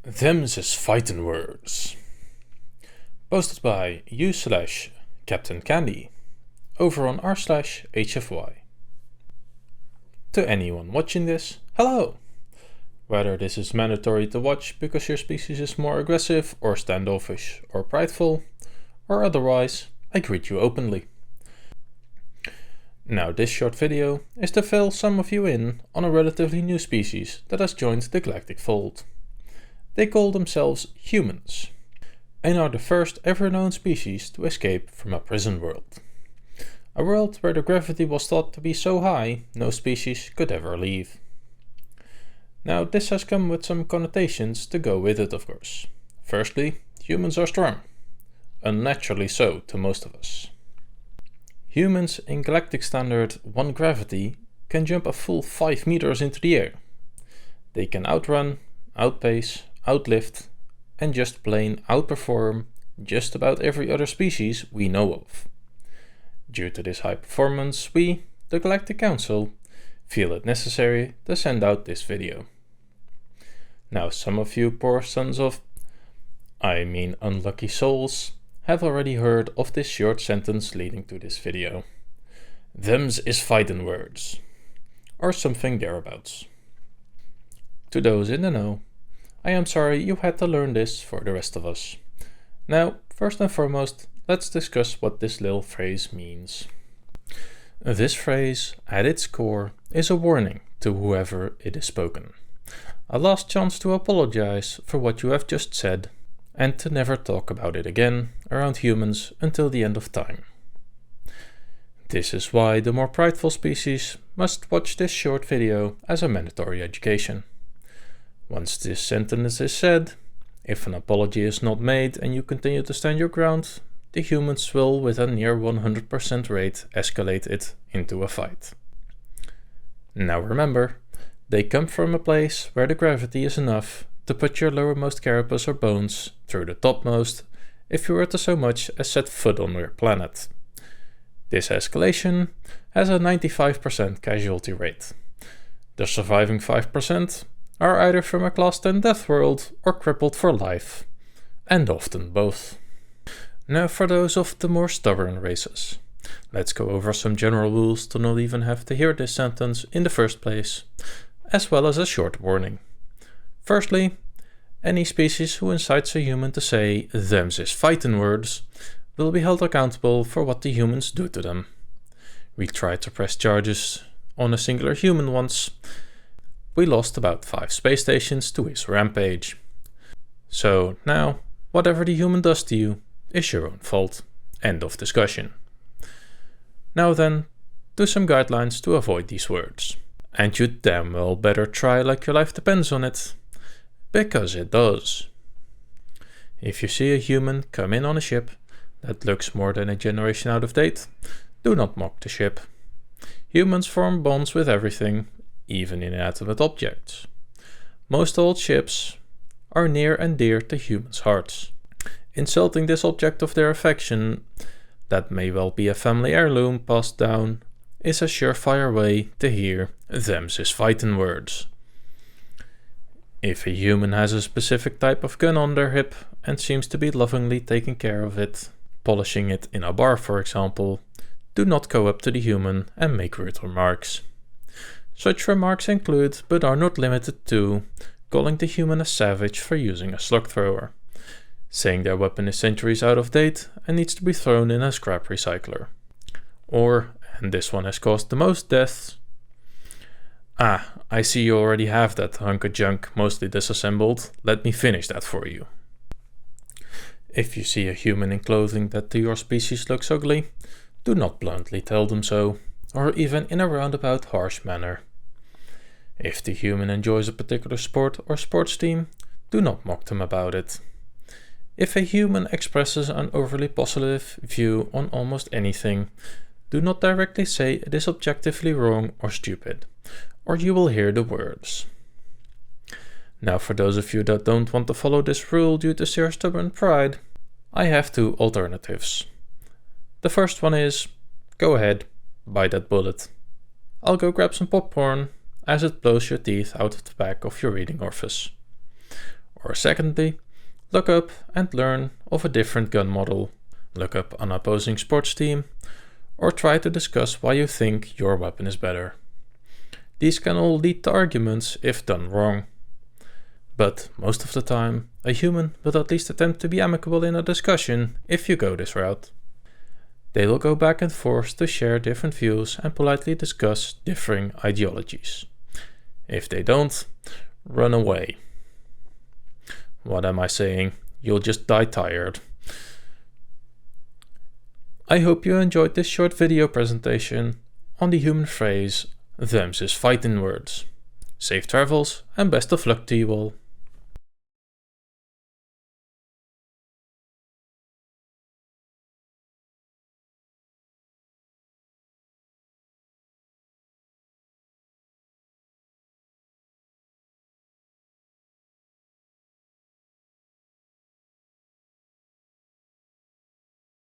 Them's is fightin' words. Posted by u/Captain Candy over on r/HFY. To anyone watching this, hello! Whether this is mandatory to watch because your species is more aggressive or standoffish or prideful, or otherwise, I greet you openly. Now this short video is to fill some of you in on a relatively new species that has joined the galactic fold. They call themselves humans, and are the first ever known species to escape from a prison world. A world where the gravity was thought to be so high no species could ever leave. Now this has come with some connotations to go with it, of course. Firstly, humans are strong, unnaturally so to most of us. Humans in galactic standard 1 gravity can jump a full 5 meters into the air. They can outrun, outpace, outlift, and just plain outperform just about every other species we know of. Due to this high performance, we, the Galactic Council, feel it necessary to send out this video. Now some of you poor sons of, unlucky souls, have already heard of this short sentence leading to this video. Them's is fightin' words, or something thereabouts. To those in the know, I am sorry you had to learn this for the rest of us. Now, first and foremost, let's discuss what this little phrase means. This phrase, at its core, is a warning to whoever it is spoken. A last chance to apologize for what you have just said, and to never talk about it again around humans until the end of time. This is why the more prideful species must watch this short video as a mandatory education. Once this sentence is said, if an apology is not made and you continue to stand your ground, the humans will with a near 100% rate escalate it into a fight. Now remember, they come from a place where the gravity is enough to put your lowermost carapace or bones through the topmost if you were to so much as set foot on your planet. This escalation has a 95% casualty rate. The surviving 5% are either from a class 10 death world or crippled for life, and often both. Now for those of the more stubborn races, let's go over some general rules to not even have to hear this sentence in the first place, as well as a short warning. Firstly, any species who incites a human to say them's is fightin' words will be held accountable for what the humans do to them. We tried to press charges on a singular human once. We lost about 5 space stations to his rampage. So now, whatever the human does to you is your own fault. End of discussion. Now then, to some guidelines to avoid these words. And you damn well better try like your life depends on it. Because it does. If you see a human come in on a ship that looks more than a generation out of date, do not mock the ship. Humans form bonds with everything, even inanimate objects. Most old ships are near and dear to humans' hearts. Insulting this object of their affection, that may well be a family heirloom passed down, is a surefire way to hear them's is fightin' words. If a human has a specific type of gun on their hip and seems to be lovingly taking care of it, polishing it in a bar for example, do not go up to the human and make rude remarks. Such remarks include, but are not limited to, calling the human a savage for using a slug thrower, saying their weapon is centuries out of date and needs to be thrown in a scrap recycler. Or, and this one has caused the most deaths, I see you already have that hunk of junk mostly disassembled, let me finish that for you. If you see a human in clothing that to your species looks ugly, do not bluntly tell them so, or even in a roundabout harsh manner. If the human enjoys a particular sport or sports team, do not mock them about it. If a human expresses an overly positive view on almost anything, do not directly say it is objectively wrong or stupid, or you will hear the words. Now for those of you that don't want to follow this rule due to sheer stubborn pride, I have 2 alternatives. The first one is, go ahead, bite that bullet. I'll go grab some popcorn as it blows your teeth out of the back of your reading orifice. Or secondly, look up and learn of a different gun model, look up an opposing sports team, or try to discuss why you think your weapon is better. These can all lead to arguments if done wrong. But most of the time, a human will at least attempt to be amicable in a discussion if you go this route. They will go back and forth to share different views and politely discuss differing ideologies. If they don't, run away. What am I saying? You'll just die tired. I hope you enjoyed this short video presentation on the human phrase, "Them's is fightin' words." Safe travels and best of luck to you all.